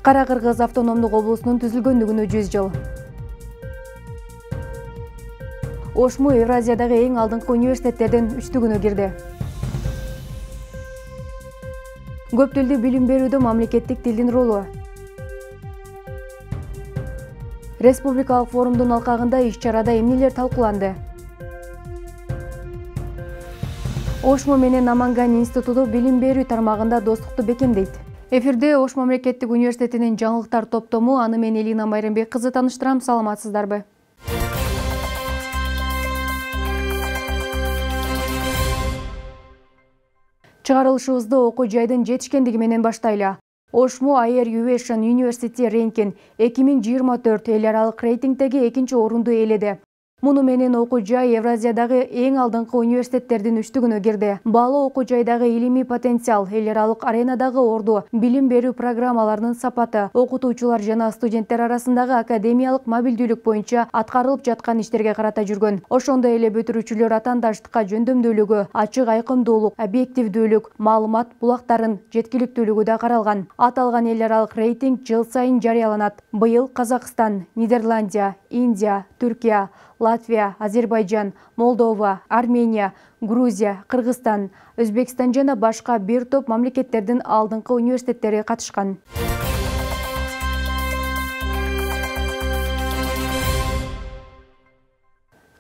Кара-Кыргыз автономдук облусунун түзүлгөндүгүнө 100 жыл. ОШМУ Евразиядагы эң алдыңкы университеттердин үчтүгүнө кирди. Көп тилдүү билим берүүдө мамлекеттик тилдин ролу. Республикалык форумдун алкагында иш-чарада эмнелер талкууланды? ОШМУ менен Наманган институту билим берүү тармагында достукту бекемдейт. Эфирде Ош мамлекеттик университетинин жаңылыктар топтому, аны мен Элина Майрамбек кызы тааныштырам. Саламатсыздарбы? Чыгарылышыбызды окуу жайдын жетишкендиги менен баштайлы. ОШМУ Higher Education University Ranking 2024 эл аралык рейтингдеги 2-орунду ээледи. Муну менен окуу жай Евразиядагы эң алдыңкы университеттердин үчтүгүнө кирди. Баалуу окуу жайдагы илимий потенциал, эл аралык аренадагы орду, билим берүү программаларынын сапаты, окутуучулар жана студенттер арасындагы академиялык мобилдүүлүк боюнча аткарылып жаткан иштерге карата жүргөн. Ошондой эле бүтүрүүчүлөр атаандаштыкка жөндөмдүүлүгү, ачык айкындуулук, объективдүүлүк, маалымат булактарын жеткиликтүүлүгү да каралган. Аталган эл аралык рейтинг жыл сайын жарыяланат. Быйыл Казакстан, Нидерландия, Индия, Түркия, Латвия, Азербайджан, Молдова, Армения, Грузия, Кыргызстан, Өзбекстан жана башка бир топ мамлекеттердин алдыңкы университеттери катышкан.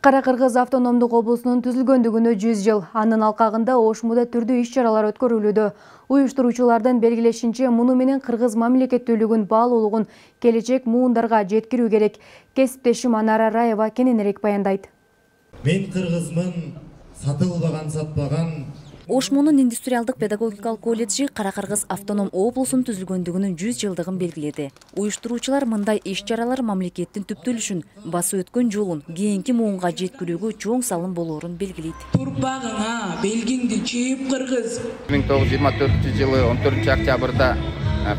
Кара-Кыргыз автономдук облусунун түзүлгөндүгүнө 100 жыл. Анын алкагында ОШМУда түрдүү иш-чаралар өткөрүлүүдө. Уюштуруучулардын белгилешинче, муну менен кыргыз мамлекеттүүлүгүн, баалуулугун келечек муундарга жеткирүү керек. Кесиптешим Анара Раева кененирээк баяндайт. Мен кыргызмын, сатылбаган, сатпаган. ОШМУнун индустриалдык педагогикалык колледжи Кара-Кыргыз автоном облусунун түзүлгөндүгүнүн 100 жылдыгын белгиледи. Уюштуруучулар мындай иш-чаралар мамлекеттин түптөлүшүн, басып өткөн жолун кийинки муунга жеткирүүгө чоң салым болоорун белгилейт. Турпагыңа белгиңди чийип кыргыз. 1924-жылы 14-октябрда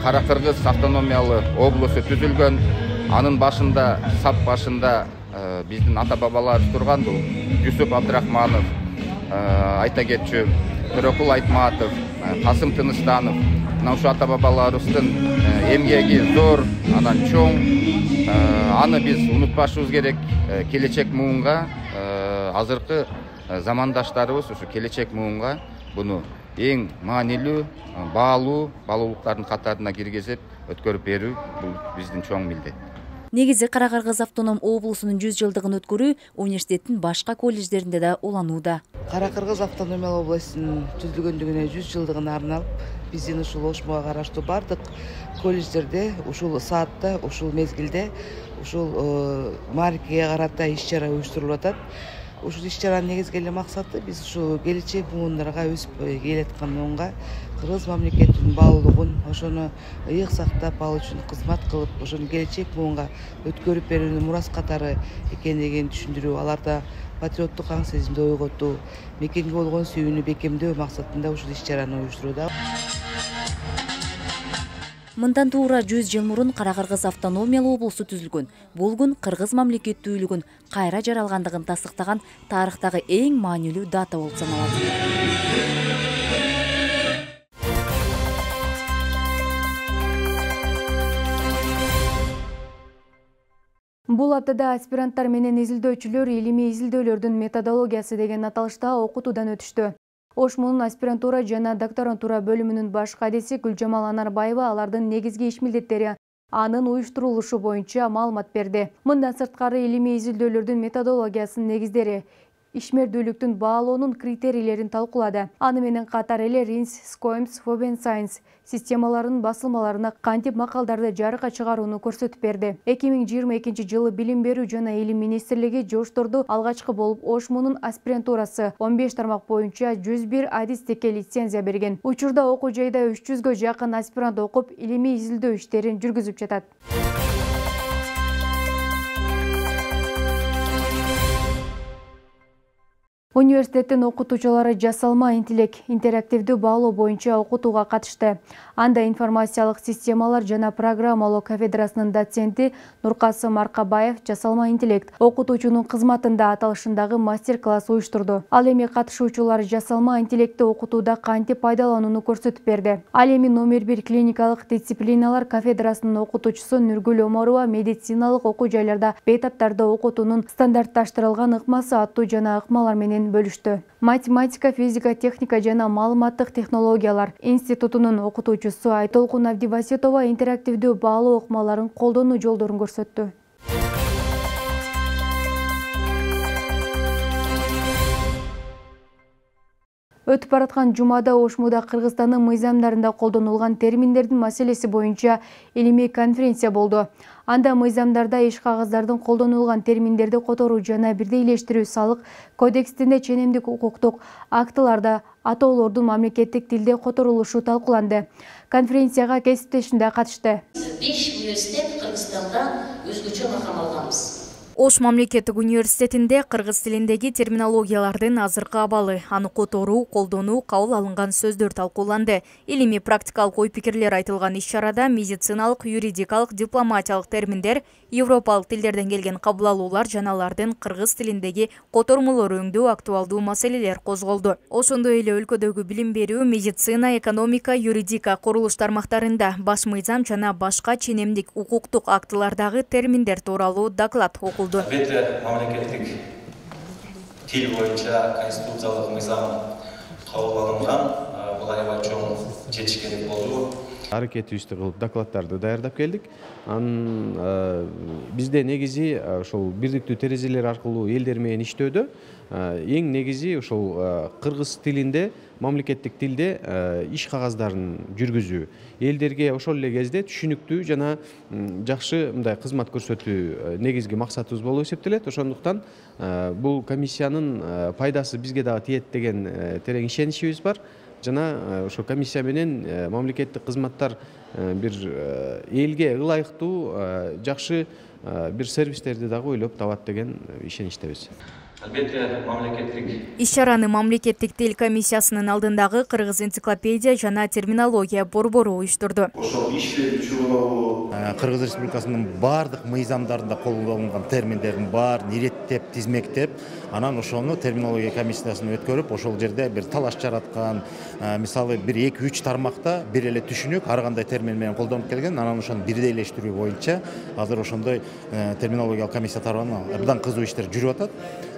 Кара-Кыргыз автономиялы облусу түзүлгөн. Анын башында, сап башында биздин ата-бабаларыбыз турган. Бул Юсуп Абдрахманов, айта кетчү Төрөкул Айтматов, Касым Тыныстанов, мына ушу ата-бабаларыбыздын эмгеги зор, анан чоң. Аны биз унутпашыбыз керек. Келечек муунга, азыркы замандаштарыбыз ушу келечек муунга буну эң маанилүү, баалуулуктардын катарына киргизип өткөрүп берүү бул биздин чоң милдет. Негизи Кара-Кыргыз автоном облусунун 100 жылдыгын өткөрүү университеттин башка колледждеринде да уланууда. Кара-Кыргыз автономиялык областынын түзүлгөндүгүнө 100 жылдыгына арналып, биздин ушул ОШМУга караштуу бардык колледждерде ушул саатта, ушул мезгилде, ушул маркиге карата иш-чара уюштурулуп атат. Ушул иш-чаранын негизги эле максаты биз ушу келечек муундарга өсүп келаткан муунга кыргыз мамлекетинин баалуулугун, ошону ыйык сактап алуу үчүн кызмат кылып, ошону келечек муунга өткөрүп берүүнүн мурас катары экендигин түшүндүрүү, аларда патриоттук аң сезимди ойготуу, мекенге болгон сүйүүнү бекемдөө максатында ушул иш-чараны уюштурууда. Мындан туура 100 жыл мурун Кара-Кыргыз автономиялуу облусу түзүлгөн. Бул күн кыргыз мамлекеттүүлүгүн кайра жаралгандыгын тастыктаган тарыхтагы эң маанилүү дата болуп саналат. Бул аптада аспиранттар менен изилдөөчүлөр илимий изилдөөлөрдүн методологиясы деген аталышта окутуудан өтүштү. ОШМУнун аспирантура жана докторантура бөлүмүнүн баш кадиси Гүлжамал Анарбаева алардын негизги иш милдеттери, анын уюштурулушу боюнча маалымат берди. Мындан сырткары илимий изилдөөлөрдүн методологиясынын негиздери, ишмердүүлүктүн баалоонун критерийлерин талкуулады. Аны менен катар эле Ринс, Скоемс, Фобен Сайенс системаларынын басылмаларына кантип макалдарды жарыкка чыгарууну көрсөтүп берди. 2022 жылы Билим берүү жана Илим министрлиги жоштурду алгачкы болуп ОШМУнун аспирантурасы 15 тармак боюнча 101 адистикке лицензия берген. Учурда окуу жайда 300гө жакын аспирант окуп, илимий изилдөө иштерин жүргүзүп жатат. Университеттин окутуучулары жасалма интеллект интерактивдүү баалоо боюнча окутууга катышты. Анда информациялык системалар жана программалоо кафедрасынын доценти Нуркасым Аркабаев жасалма интеллект окутуучунун кызматында аталышындагы мастер-класс уюштурду. Ал эми катышуучулар жасалма интеллектти окутууда кантип пайдаланууну көрсөтүп берди. Ал эми номер 1 клиникалык дисциплиналар кафедрасынын окутуучусу Нургүл Омарова медициналык окуу жайларда бейтаптарды окутуунун стандартташтырылган ыкмасы аттуу жана ыкмалар менен бөлүштү. Математика, физика, техника жана маалыматтык технологиялар институтунун окутуучусу Айтолкун Абдибаситова интерактивдүү баалоо ыкмаларын колдонуу жолдорун көрсөттү. Өтүп бараткан жумада Ошмуда Кыргызстандын мыйзамдарында колдонулган терминдердин маселеси боюнча илимий конференция болду. Анда мыйзамдарда иш кагаздардын колдонулган терминдерди которуу жана бирдейлештирүү салык кодексинде ченемдик укуктук актыларда атоолордун мамлекеттик тилде которулушу талкууланды. Конференцияга кесиптешим да катышты. 5 университет Кыргызстанда өзгөчө макам алганбыз. Ош мамлекеттик университетинде кыргыз тилиндеги терминологиялардын азыркы абалы, аны которуу, колдонуу, кабыл алынган сөздөр талкууланды. Илимий практикалык ой-пикирлер айтылган иш-чарада медициналык, юридикалык, дипломатиялык терминдер, европалык тилдерден келген кабыл алуулар жана алардын кыргыз тилиндеги котормолору өңдүү актуалдуу маселелер козголду. Ошондой эле өлкөдөгү билим берүү, медицина, экономика, юридика, курулуш тармактарында баш мыйзам жана башка ченемдик укуктук актылардагы терминдер тууралуу доклад окулду. Әлбетте, мамлекеттик тил боюнча конституциялык мыйзам кабыл алынган, бул аябай чоң жетишкендик болду. Аракетибизди кылып докладдарды даярдап келдик. Бизде негизи ошол бирдиктүү терезелер аркылуу элдер менен иштөөдө эң негизи ошол кыргыз тилинде, мамлекеттик тилде иш кагаздарын жүргүзүү, элдерге ошол эле кезде түшүнүктүү жана жакшы мындай кызмат көрсөтүү негизги максатыбыз болуп эсептелет. Ошондуктан бул комиссиянын пайдасы бизге дагы тиет деген терең ишеничибиз бар. Жана ошо комиссия менен мамлекеттик кызматтар бир элге ылайыктуу жакшы бир сервистерди дагы ойлоп табат деген ишеничтебиз. Албетте, мамлекеттик иш-чараны мамлекеттик тил комиссиясынын алдындагы Кыргыз энциклопедия жана терминология борбору уюштурду. Ошол иш берүүчү болобу? Кыргыз Республикасынын бардык мыйзамдарында колдонулган терминдердин баарын иреттеп, тизмектеп, анан ошону терминология комиссиясына өткөрүп, ошол жерде бир талаш жараткан, мисалы бир 2-3 тармакта бир эле түшүнүк ар кандай термин менен колдонуп келген, анан ошону бирдейлештирүү боюнча азыр ошондой терминологиялык комиссия тарабынан абдан кызуу иштер жүрүп атат.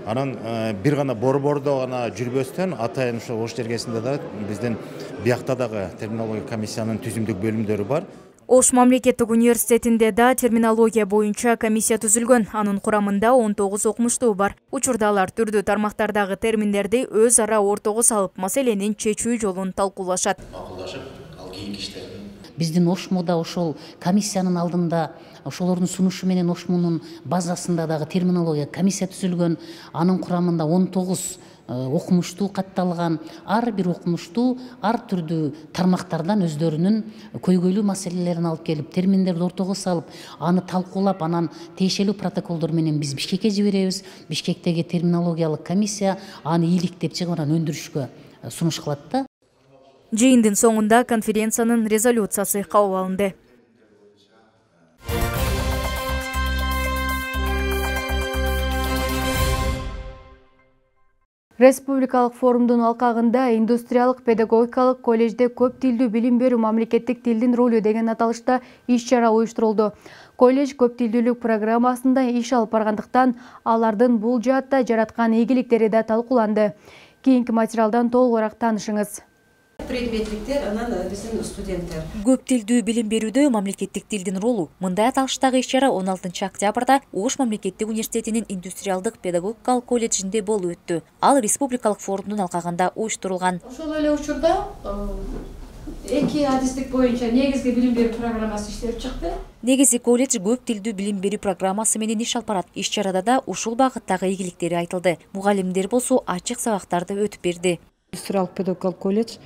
Анан бир гана борбордо гана жүрбөстөн атайын ошо Ош жергесинде да биздин биякта дагы терминология комиссиянын түзүмдүк бөлүмдөрү бар. Ош мамлекеттик университетинде да терминология боюнча комиссия түзүлгөн. Анын курамында 19 окумуштуу бар. Учурда алар түрдүү тармактардагы терминдерди өз ара ортого салып, маселенин чечүү жолун талкуулашат. Макулдашып, ал кийинки иштерин биздин Ошмуда ошол комиссиянын алдында ошолордун сунушу менен Ошмунун базасында дагы терминология комиссия түзүлгөн. Анын курамында 19 окумуштуу катталган. Ар бир окумуштуу ар түрдүү тармактардан өздөрүнүн көйгөйлүү маселелерин алып келип, терминдерди ортого салып, аны талкуулап, анан тиешелүү протоколдор менен биз Бишкекке жиберебиз. Бишкектеги терминологиялык комиссия аны ийгиликтеп чыгып анан өндүрүшкө сунуш кылат да. Жыйындын соңунда конференциянын резолюциясы кабыл алынды. Республикалык форумдун алкагында индустриялык педагогикалык колледжде көп тилдүү билим берүү мамлекеттик тилдин ролу деген аталышта иш-чара уюштурулду. Колледж көп тилдүүлүк программасында иш алып баргандыктан алардын бул жаатта жараткан ийгиликтери да талкууланды. Кийинки материалдан толугураак таанышыңыз. Предметликтер, анан биздин студенттер. Көп тилдүү билим берүүдө мамлекеттик тилдин ролу. Мындай аталыштагы иш-чара 16 октябрда Ош мамлекеттик университетинин индустриалдык педагогикалык колледжинде болуп өттү. Ал республикалык форумдун алкагында уюштурулган. Ошол эле учурда 2 адистик боюнча негизги билим берүү программасы иштеп чыкты. Негизи колледж көп тилдүү билим берүү программасы менен иш алып барат. Иш-чарада да ушул багыттагы ийгиликтери айтылды. Мугалимдер болсо ачык сабактарды өтүп берди. Индустриалдык педагогикалык колледж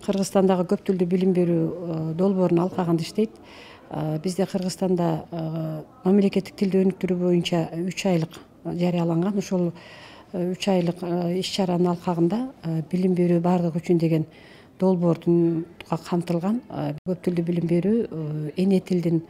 Кыргызстандагы көп тилдүү билим берүү долбоорунун алкагында иштейт. Бизде Кыргызстанда мамлекеттик тилди өнүктүрүү боюнча 3 айлык жарыяланган. Ошол 3 айлык иш-чаранын алкагында билим берүү бардык үчүн деген долбоордунга камтылган. Көп тилдүү билим берүү эне тилдин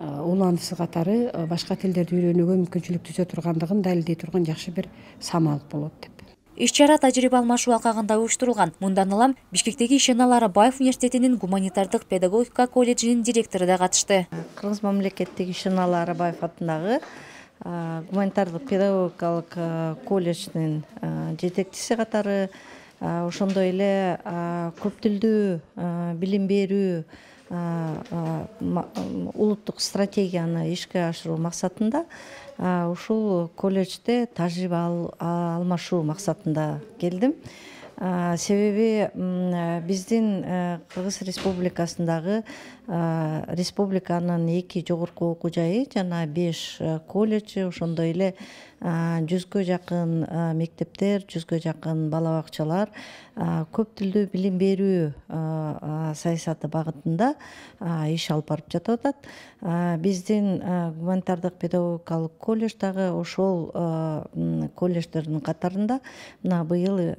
уландысы катары башка тилдерди үйрөнүүгө мүмкүнчүлүк түзө тургандыгын далилдей турган жакшы бир самал болот деп. Иш-чара тажрыйба алмашуу алкагында уюштурулган. Мындан улам Бишкектеги Ишеналы Арабаев университетинин гуманитардык педагогика колледжинин директору да катышты. Кыргыз мамлекеттеги Ишеналы Арабаев атындагы гуманитардык педагогикалык колледжинин жетекчиси катары, ошондой эле көп тилдүү билим берүү улуттук стратегияны ишке ашыруу максатында ушул колледжде тажрыйба алмашуу максатында келдим. Себеби биздин Кыргыз Республикасындагы республиканын 2 жогорку окуу жайы жана 5 колледжи, ошондой эле 100гө жакын мектептер, 100гө жакын бала бакчалар көп тилдүү билим берүү саясаты багытында иш алып барып жатып атат. Биздин гуманитардык педагогикалык колледж дагы ошол колледждердин катарында мына быйыл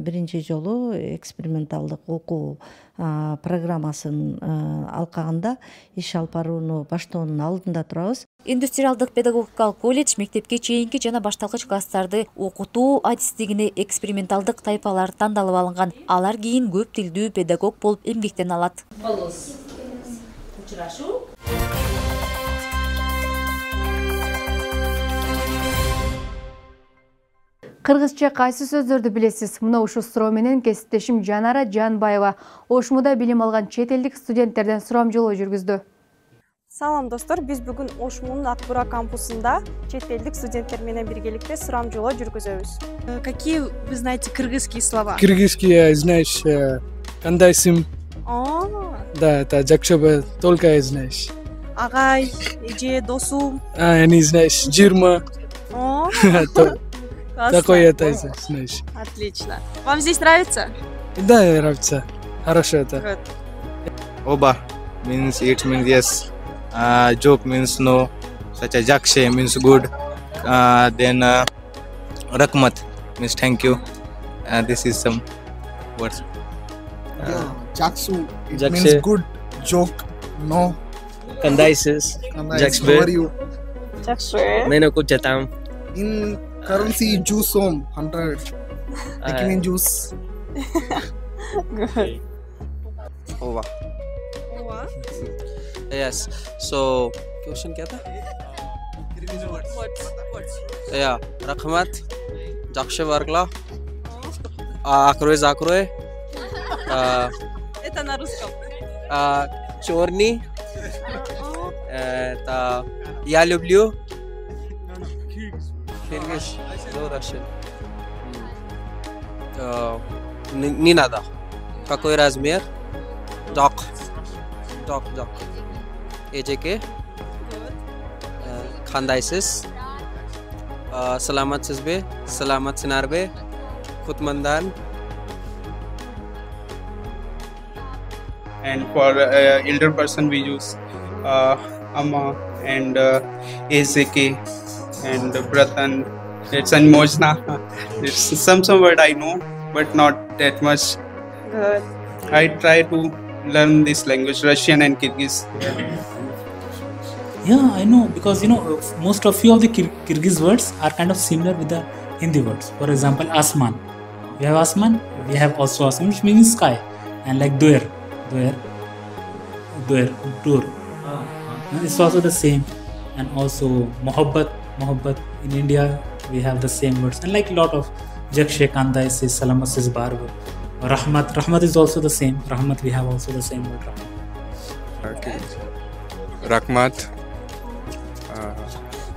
биринчи жолу эксперименталдык окуу программасын алкагында иш алып барууну баштоонун алдында турабыз. Индустриалдык педагогикалык колледж мектепке чейинки жана башталгыч класстарды окутуу адистигине эксперименталдык тайпалар тандалып алынган. Алар кийин көп тилдүү педагог болуп эмгектене алат. Кыргызча кайсы сөздөрдү билесиз? Мына ушул суроо менен кесиптешим Жанара Жанбаева Ошмуда билим алган чет элдик студенттерден сурамжылоо жүргүздү. Салам достор, биз бүгүн Ошмунун Акбура кампусунда чет элдик студенттер менен биргеликте сурамжылоо жүргүзөбүз. Какие вы знаете кыргызские слова? Кыргызский, знаешь, кандайсым. Да, это жакшаба, только знаешь. Агай, эже, досум. Не знаешь, жирма. Такое это знаешь. Отлично. Вам здесь нравится? Да, нравится. Хорошо это. Оба means it means yes. Joke means no. Such as jakshe means good. Then rakmat means thank you. This is some words. Jaksu means good. Joke no. Kandaisis. Jaksu. How are you? Jaksu. Meno kujatam. In currency juice home 100. It means juice. Good. Over. Yes. So question क्या था? Yeah. Rahmat. Jakshe Vargla. Akroe Zakroe. Это на русском. Чорни. Это я люблю. Киргиз. No Russian. Не надо. Какой размер? Док. AJK. Khandaisis. Salamat sizbe. Salamat sinarbe. Khutmandan. And for elder person we use Amma and AJK and Bratan. It's an Mojna. It's some word I know, but not that much. Good. I try to learn this language, Russian and Kyrgyz. Yeah, I know, because most of few of the Kyrgyz words are kind of similar with the Hindi words. For example, Asman. We have Asman, we have also Asman, which means sky. And like Doer. It's also the same. And also Mohabbat. In India, we have the same words. And like a lot of Jakshe, Kandaisis, Salamasis, Barbar. Rahmat is also the same. Rahmat, we have also the same word. Okay. Rahmat,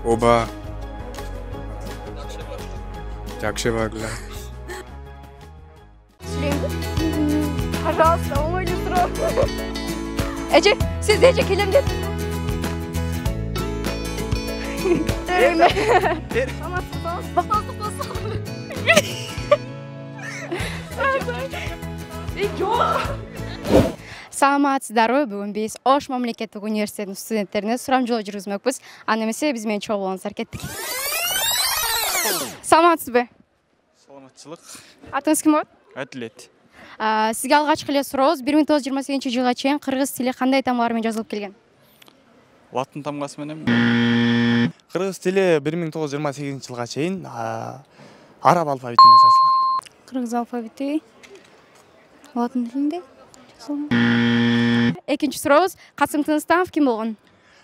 Oba, Jakshe Vargla. Пожалуйста, умойте срок. Ece, siz de Ece kelim dedin. Саламатсыздарбы, бүгүн биз Ош мамлекеттик университетинин студенттерине сурамжылоо жүргүзмөкпүз. Аны эмесе биз менен чогуу болуңуздар, кеттик. Саламатсызбы? Саламатчылык. Атыңыз ким болот? Адилет. Сизге алгачкы эле сурообуз 1928-жылга чейин кыргыз тили кандай тамгалар менен жазылып келген? Латын тамгасы менен. Кыргыз тили 1928-жылга чейин араб алфавитинде жазылган. Кыргыз алфавити латын тилинде жазылган. Экинчи сурообуз, Касым Тыныстанов ким болгон?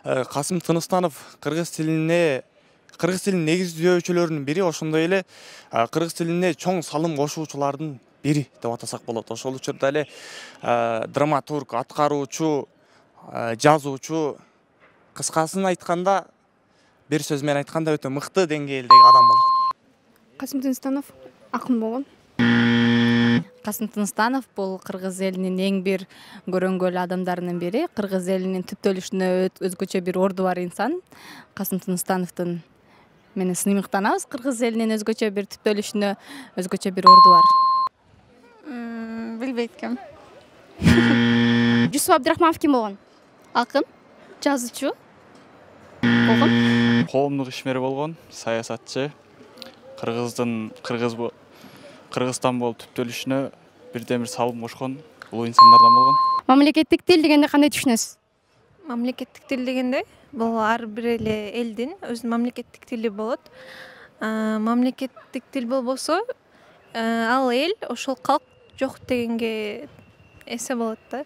Касым Тыныстанов кыргыз тилинин негиздөөчүлөрүнүн бири, ошондой эле кыргыз тилине чоң салым кошуучулардын бири деп атасак болот. Ошол учурда эле драматург, аткаруучу, жазуучу, кыскасын айтканда, бир сөз менен айтканда өтө мыкты деңгээлдеги адам болгон. Касым Тыныстанов акын болгон. Касым Тыныстанов бул кыргыз элинин эң бир көрөнгөл адамдарынын бири. Кыргыз элинин түптөлүшүнө өзгөчө бир орду бар инсан. Касым Тыныстановдун менен сыймыктанабыз. Кыргыз элинин өзгөчө бир түптөлүшүнө өзгөчө бир орду бар. Билбейт ким. Жусуп Абдрахманов ким болгон? Акын, жазуучу болгон. Коомдук ишмери болгон, саясатчы. Кыргызстан болуп түптөлүшүнө бирден бир салым кошкон улуу инсандардан болгон. Мамлекеттик тил дегенде кандай түшүнөсүз? Мамлекеттик тил дегенде бул ар бир эле элдин өзүнүн мамлекеттик тили болот. Мамлекеттик тил болбосо, ал эл, ошол калк жок дегенге эсе болот да.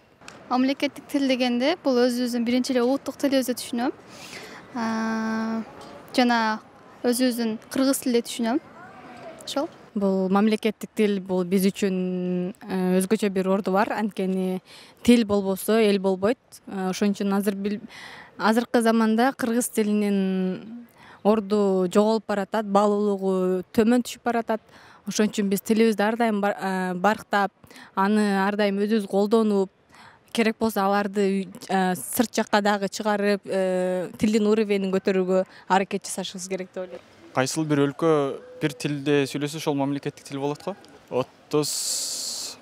Мамлекеттик тил дегенде бул өзүбүздүн биринчи эле улуттук тилибизди түшүнөм. Жана өзүбүздүн кыргыз тилди түшүнөм. Ошол. Бул мамлекеттик тил бул биз үчүн өзгөчө бир орду бар. Анткени тил болбосо эл болбойт. Ошон үчүн азыркы заманда кыргыз тилинин орду жоголуп баратат, баалуулугу төмөн түшүп баратат. Ошон үчүн биз тилибизди ар дайым барктап, аны ар дайым өзүбүз колдонуп, керек болсо аларды сырт жакка дагы чыгарып, тилдин уровенин көтөрүүгө аракет жасашыбыз керек деп ойлойм. Кайсыл бир өлкө бир тилде сүйлөсө, ошол мамлекеттик тил болот го? 30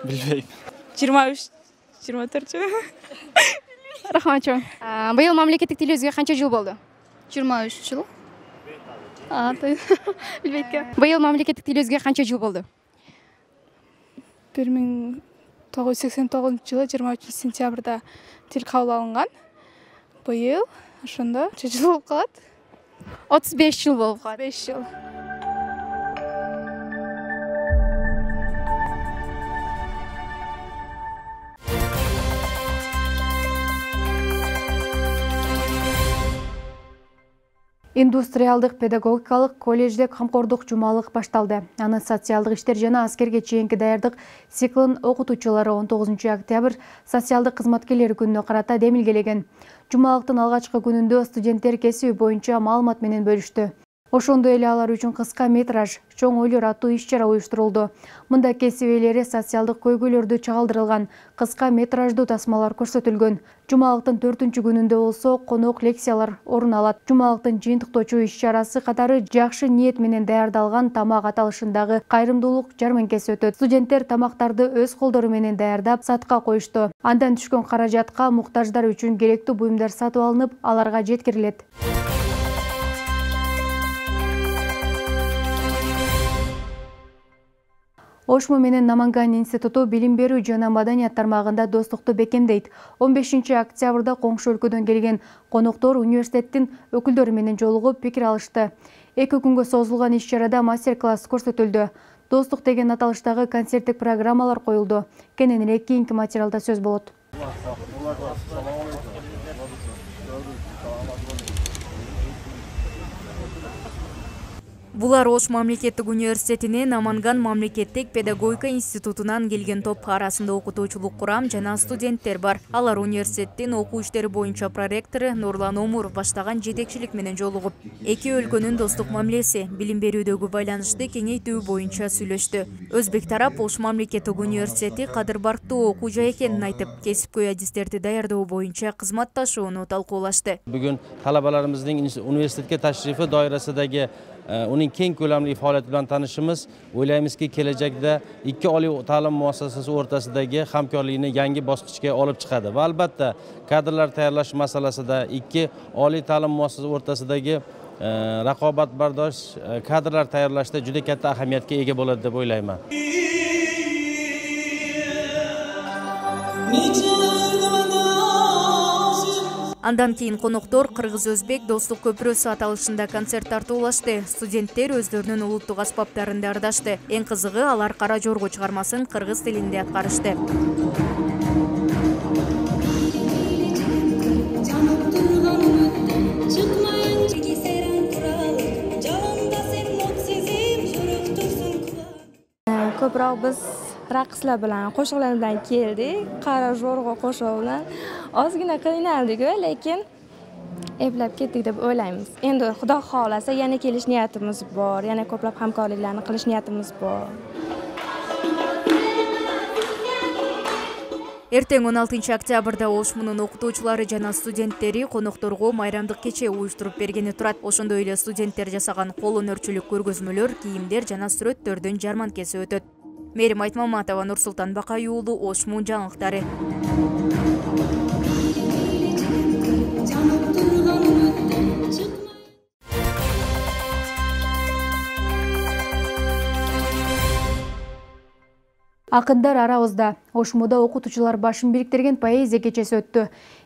билбейм. 23, 24. Рахмат чоң. Быйыл мамлекеттик тилибизге канча жыл болду? 23 жыл. Билбейт экен. Быйыл мамлекеттик тилибизге канча жыл болду? 1989 жылы 23 сентябрда тил кабыл алынган. Быйыл ошондо жыл болуп калат. 35 жыл болуп калат. 5 жыл. Индустриалдык педагогикалык колледжде камкордук жумалык башталды. Аны социалдык иштер жана аскерге чейинки даярдык циклын окутуучулары 19 октябрь социалдык кызматкерлер күнүнө карата демилгелеген. Жумалыктын алгачкы күнүндө студенттер кесиби боюнча маалымат менен бөлүштү. Ошондой эле алар үчүн кыска метраж, чоң ойлор аттуу иш-чара уюштурулду. Мында кесип ээлери социалдык көйгөйлөрдү чагылдырылган кыска метраждуу тасмалар көрсөтүлгөн. Жумалыктын 4-күнүндө болсо конок лекциялар орун алат. Жумалыктын жыйынтыктоочу иш-чарасы катары жакшы ниет менен даярдалган тамак аталышындагы кайрымдуулук жарманкеси өтөт. Студенттер тамактарды өз колдору менен даярдап сатка коюшту. Андан түшкөн каражатка муктаждар үчүн керектүү буюмдар сатып алынып, аларга жеткирилет. Ошму менен Наманган институту билим берүү жана маданият тармагында достукту бекемдейт. 15 октябрда коңшу өлкөдөн келген коноктор университеттин өкүлдөрү менен жолугуп пикир алышты. 2 күнгө созулган иш-чарада мастер-класс көрсөтүлдү. Достук деген аталыштагы концерттик программалар коюлду. Кененирээк кийинки материалда сөз болот. Булар Ош мамлекеттик университетинин Наманган мамлекеттик педагогика институтунан келген топ арасында окутуучулук курам жана студенттер бар. Алар университеттин окуу иштери боюнча проректору Нурлан Омуров баштаган жетекчилик менен жолугуп, эки өлкөнүн достук мамилеси, билим берүүдөгү байланышты кеңейтүү боюнча сүйлөштү. Өзбек тарап Ош мамлекеттик университети кадыр барктуу окуу жай экенин айтып, кесипкөй адистерди даярдоо боюнча кызматташууну талкуулашты. Бүгүн талабаларыбыздын университетке ташрифи доирасындагы uning keng ko'lamli faoliyati bilan tanishimiz, o'ylaymizki, kelajakda ikki oliy ta'lim muassasasi o'rtasidagi hamkorlikni yangi bosqichga olib chiqadi. Va albatta, kadrlar tayyorlash masalasida ikki oliy ta'lim muassasasi o'rtasidagi raqobatbardosh kadrlar tayyorlashda juda katta ahamiyatga ega bo'ladi deb o'ylayman. Андан кийин коноктор кыргыз-өзбек достук көпүрөсү аталышында концерт тартуулашты. Студенттер өздөрүнүн улуттук аспаптарында ырдашты. Эң кызыгы алар Кара жорго чыгармасын кыргыз тилинде аткарышты. Ko'proq biz raqslar bilan, qo'shiqlar bilan keldik. Qara jo'rg'a qo'shig'i bilan ozgina qiynaldik, lekin eplab ketdik deb o'ylaymiz. Endi Xudo xolasa yana kelish niyatimiz bor, yana ko'plab hamkorliklarni qilish niyatimiz bor. Эртең 16 октябрда Ошмунун окутуучулары жана студенттери конокторго майрамдык кече уюштуруп бергени турат. Ошондой эле студенттер жасаган кол өнөрчүлүк көргөзмөлөр, кийимдер жана сүрөттөрдүн жарманкеси өтөт. Мерим Айтмаматова, Нурсултан Бакай уулу, Ошмун жаңылыктары. Акындар арабызда Ошмуда окутуучулар башын бириктирген поэзия кечеси өттү.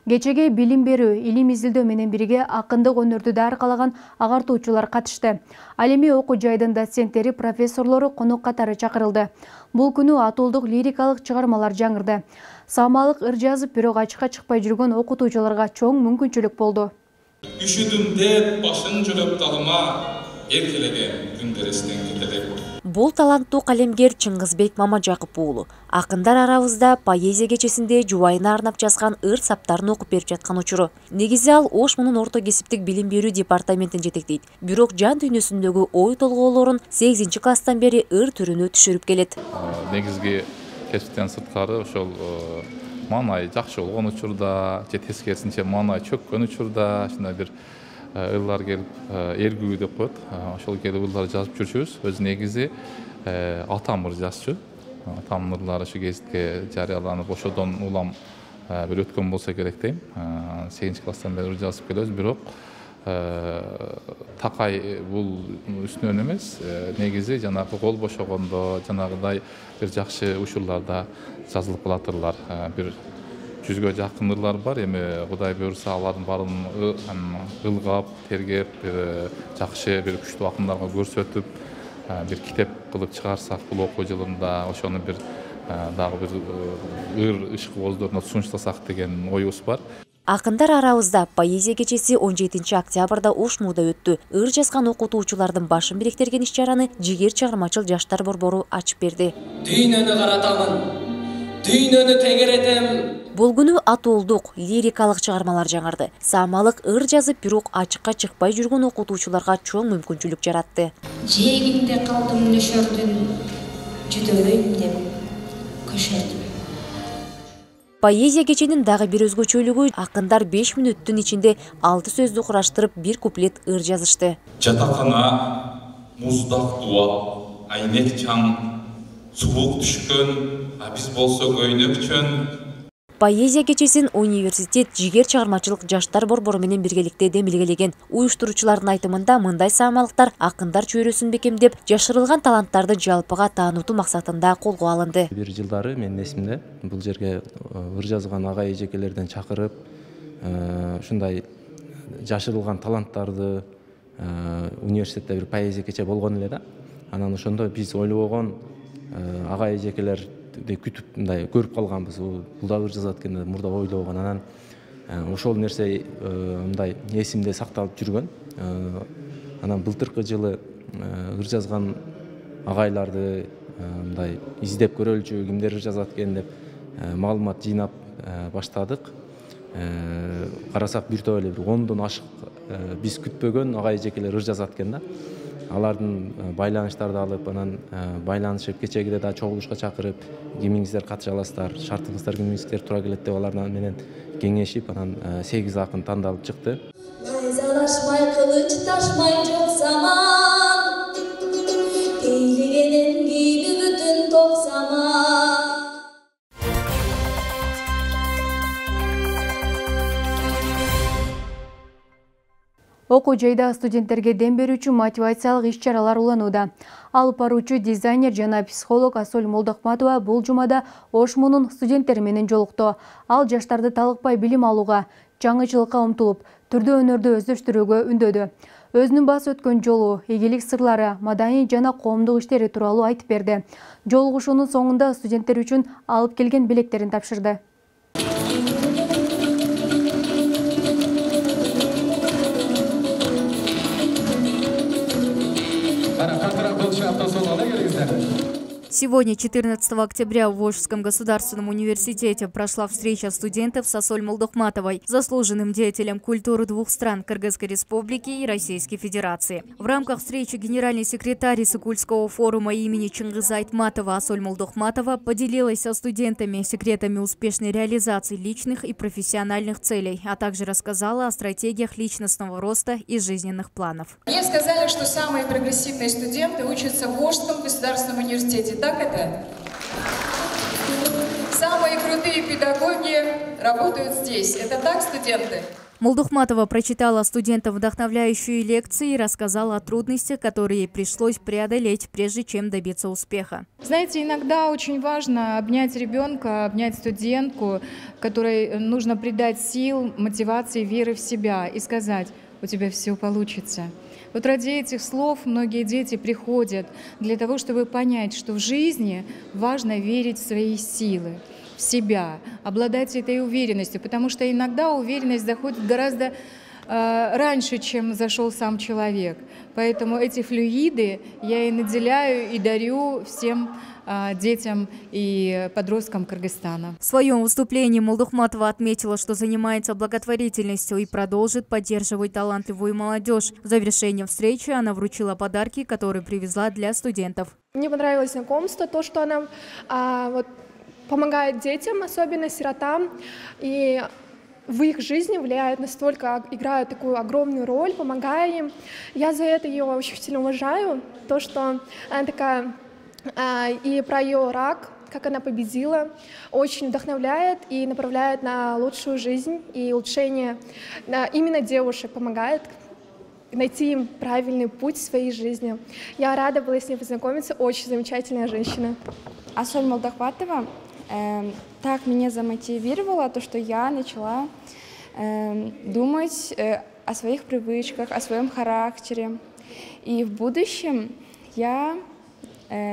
Кечеге билим берүү, илим изилдөө менен бирге акындык өнөрдү да аркалаган агартуучулар катышты. Ал эми окуу жайдын доценттери, профессорлору конок катары чакырылды. Бул күнү атуулдук лирикалык чыгармалар жаңырды. Самалык ыр жазып, бирок ачыкка чыкпай жүргөн окутуучуларга чоң мүмкүнчүлүк болду. Üşüdüm деп башын жүрөп талыма, эркелеген күндөр эстен кетет. Бул таланттуу калемгер Чыңгызбек Мамажакып уулу. Акындар арабызда поэзия кечесинде жубайына арнап жазган ыр саптарын окуп берип жаткан учуру. Негизи ал Ошмунун орто кесиптик билим берүү департаментин жетектейт. Бирок жан дүйнөсүндөгү ой толгоолорун 8 класстан бери ыр түрүнө түшүрүп келет. Негизги кесиптен сырткары ошол маанай жакшы болгон учурда, же тескерисинче маанай чөккөн учурда ушундай бир ыллар келип эргүү деп коет. Ошол келип ыллар жазып жүрчүбүз. Өз негизи атам ыр жазчу. Атамдын ырлары ушу гезитке жарыяланып ошодон улам бир өткөн болсо керек дейм. 8 класстан бери ыр жазып келебиз, бирок такай бул үстүнөн эмес, негизи жанагы кол бошогондо, жанагыдай бир жакшы учурларда жазылып калатырлар. Бир 100гө жакын ырлар бар. Эми Кудай буйрса алардын баарын ылгап, тергеп, жакшы бир күчтүү акындарга көрсөтүп, бир китеп кылып чыгарсак бул окуу жылында, ошону бир дагы бир ыр ишкыбоздоруна сунуштасак деген оюбуз бар. Акындар арабызда поэзия кечеси 17 октябрда Ошмуда өттү. Ыр жазган окутуучулардын башын бириктирген иш-чараны Жигер чыгармачыл жаштар борбору ачып берди. Дүйнөнү каратамын, дүйнөнү тегеретем. Бул күнү атуулдук лирикалык чыгармалар жаңырды. Самалык ыр жазып, бирок ачыкка чыкпай жүргөн окутуучуларга чоң мүмкүнчүлүк жаратты. Жегинде калдым нөшөрдүн, жүдөйм деп көшөрдүм. Поэзия кеченин дагы бир өзгөчөлүгү акындар 5 мүнөттүн ичинде 6 сөздү кураштырып, бир куплет ыр жазышты. Жатакана, муздак дуа, айнек чаң, суук түшкөн, биз болсо көйнөкчөн. Поэзия кечесин университет Жигер чыгармачылык жаштар борбору менен биргеликте демилгелеген. Уюштуруучулардын айтымында мындай самалыктар акындар чөйрөсүн бекемдеп, жашырылган таланттарды жалпыга таанутуу максатында колго алынды. Бир жылдары менин эсимде бул жерге ыр жазган ага эжекелерден чакырып, ушундай жашырылган таланттарды университетте бир поэзия кече болгон эле да. Анан ошондо биз ойлобогон ага эжекелер күтүп мындай көрүп калганбыз. Бул да ыр жазат экен деп мурда ойлогон. Анан ошол нерсе мындай эсимде сакталып жүргөн. Анан былтыркы жылы ыр жазган агайларды мындай издеп көрөлүчү, кимдер ыр жазат экен деп маалымат жыйнап баштадык. Карасак бир топ эле 10дон ашык биз күтпөгөн ага эжекелер ыр жазат экен да. Алардын байланыштарды алып, анан байланышып, кечегиде да чогулушка чакырып, кимиңиздер катыша аласыздар, шартыңыздар кимиңиздер туура келет деп алар менен кеңешип, анан 8 акын тандалып чыкты. Найзалашмай кылыч ташмай жок заман, тейлигенин кийби бүтүн топ заман. Окуу жайда студенттерге дем берүүчү мотивациялык иш-чаралар уланууда. Алып баруучу дизайнер жана психолог Асоль Молдохматова бул жумада ОШМУнун студенттери менен жолукту. Ал жаштарды талыкпай билим алууга, жаңычылыкка умтулуп, түрдүү өнөрдү өздөштүрүүгө үндөдү. Өзүнүн басы өткөн жолу, ийгилик сырлары, маданий жана коомдук иштери тууралуу айтып берди. Жолугушуунун соңунда студенттер үчүн алып келген белектерин тапшырды. Сегодня, 14 октября, в Волжском государственном университете прошла встреча студентов с Асоль Молдохматовой, заслуженным деятелем культуры двух стран Кыргызской Республики и Российской Федерации. В рамках встречи генеральный секретарь Сыкульского форума имени Чингиза Айтматова Асоль Молдохматова поделилась со студентами секретами успешной реализации личных и профессиональных целей, а также рассказала о стратегиях личностного роста и жизненных планов. Мне сказали, что самые прогрессивные студенты учатся в Волжском государственном университете. Так это? Самые крутые педагоги работают здесь. Это так, студенты? Молдохматова прочитала студентам вдохновляющие лекции и рассказала о трудностях, которые ей пришлось преодолеть, прежде чем добиться успеха. Знаете, иногда очень важно обнять ребенка, обнять студентку, которой нужно придать сил, мотивации, веры в себя и сказать: у тебя все получится. Вот ради этих слов многие дети приходят для того, чтобы понять, что в жизни важно верить в свои силы, в себя, обладать этой уверенностью, потому что иногда уверенность заходит гораздо раньше, чем зашел сам человек. Поэтому эти флюиды я и наделяю, и дарю всем детям и подросткам Кыргызстана. В своем выступлении Молдохматова отметила, что занимается благотворительностью и продолжит поддерживать талантливую молодежь. В завершении встречи она вручила подарки, которые привезла для студентов. Мне понравилось знакомство, то, что она помогает детям, особенно сиротам, и в их жизни влияет настолько, играет такую огромную роль, помогая им. Я за это ее очень сильно уважаю, то, что она такая, и про ее рак, как она победила, очень вдохновляет и направляет на лучшую жизнь и улучшение. Именно девушек помогает найти им правильный путь в своей жизни. Я рада была с ней познакомиться, очень замечательная женщина. Асоль Молдохматова так меня замотивировала, то, что я начала думать о своих привычках, о своем характере. И в будущем я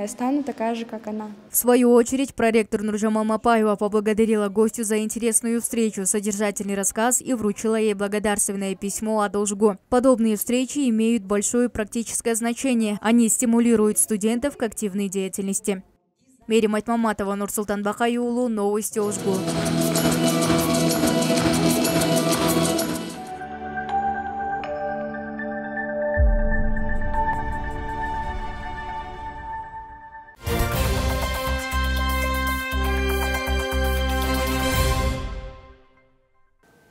стану такая же, как она. В свою очередь, проректор Нуржамал Мапаева поблагодарила гостю за интересную встречу, содержательный рассказ и вручила ей благодарственное письмо о должку. Подобные встречи имеют большое практическое значение. Они стимулируют студентов к активной деятельности. Мерим Айтмаматова, Нурсултан Бакайулу, новости Ошгу.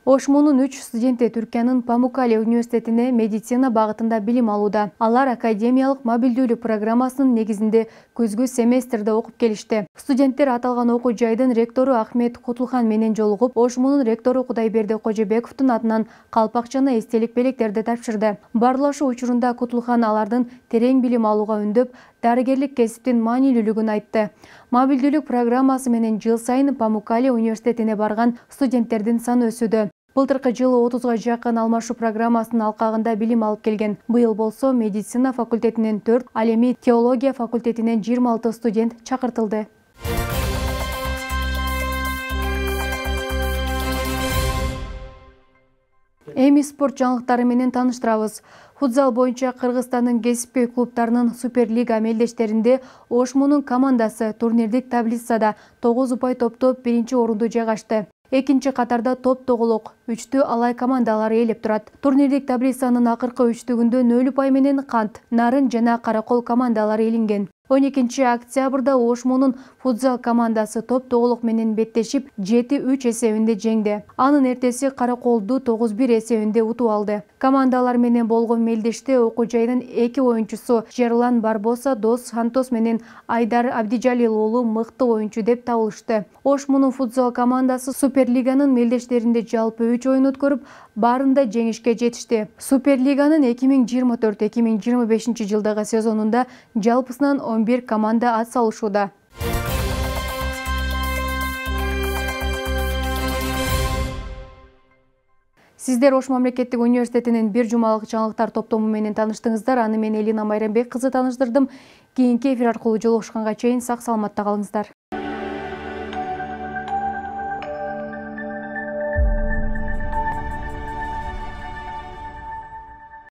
ОШМУнун 3 студенти Түркиянын Памуккале университетине медицина багытында билим алууда. Алар академиялык мобилдүүлүк программасынын негизинде көзгү семестрде окуп келишти. Студенттер аталган окуу жайдын ректору Ахмет Кутулхан менен жолугуп, ОШМУнун ректору Кудайберди Кожобековдун атынан калпак жана эстелик белектерди тапшырды. Баарлашуу учурунда Кутулхан алардын терең билим алууга үндөп, дарыгерлик кесиптин маанилүүлүгүн айтты. Мобилдүүлүк программасы менен жыл сайын Памуккале университетине барган студенттердин саны өсүүдө. Былтыркы жылы 30-га жакын алмашуу программасынын алкагында билим алып келген. Быйыл болсо медицина факультетинен 4, ал эми теология факультетинен 26 студент чакыртылды. Эми спорт жаңылыктары менен таныштырабыз. Футзал боюнча Кыргызстандын кесипкөй клубтарынын Суперлига мелдештеринде ОШМУнун командасы турнирдик таблицада 9 упай топтоп 1-орунду жайгашты. Экинчи катарда топ тоголок 3-түү алай командалары ээлеп турат. Турнирдик таблицанын акыркы 3-түгүндө 0 упай менен Кант, Нарын жана Каракол командалары ээлинген. 12 октябрда Ошмунун футзал командасы топ тоголук менен беттешип 7-3 эсебинде жеңди. Анын эртеси Караколду 9-1 эсебинде утуп алды. Командалар менен болгон мелдеште окуу жайдын 2 оюнчусу Жерлан Барбоса Дос Сантос менен Айдар Абдижалил уулу мыкты оюнчу деп табылышты. Ошмунун футзал командасы Суперлиганын мелдештеринде жалпы 3 оюн өткөрүп, баарында жеңишке жетишти. Суперлиганын 2024-2025 жылдагы сезонунда жалпысынан 11 команда ат салышууда. Сиздер Ош мамлекеттик университетинин бир жумалык жаңылыктар топтому менен тааныштыңыздар. Аны мен Элина Майрамбек кызы тааныштырдым. Кийинки эфир аркылуу жолугушканга чейин сак саламатта калыңыздар.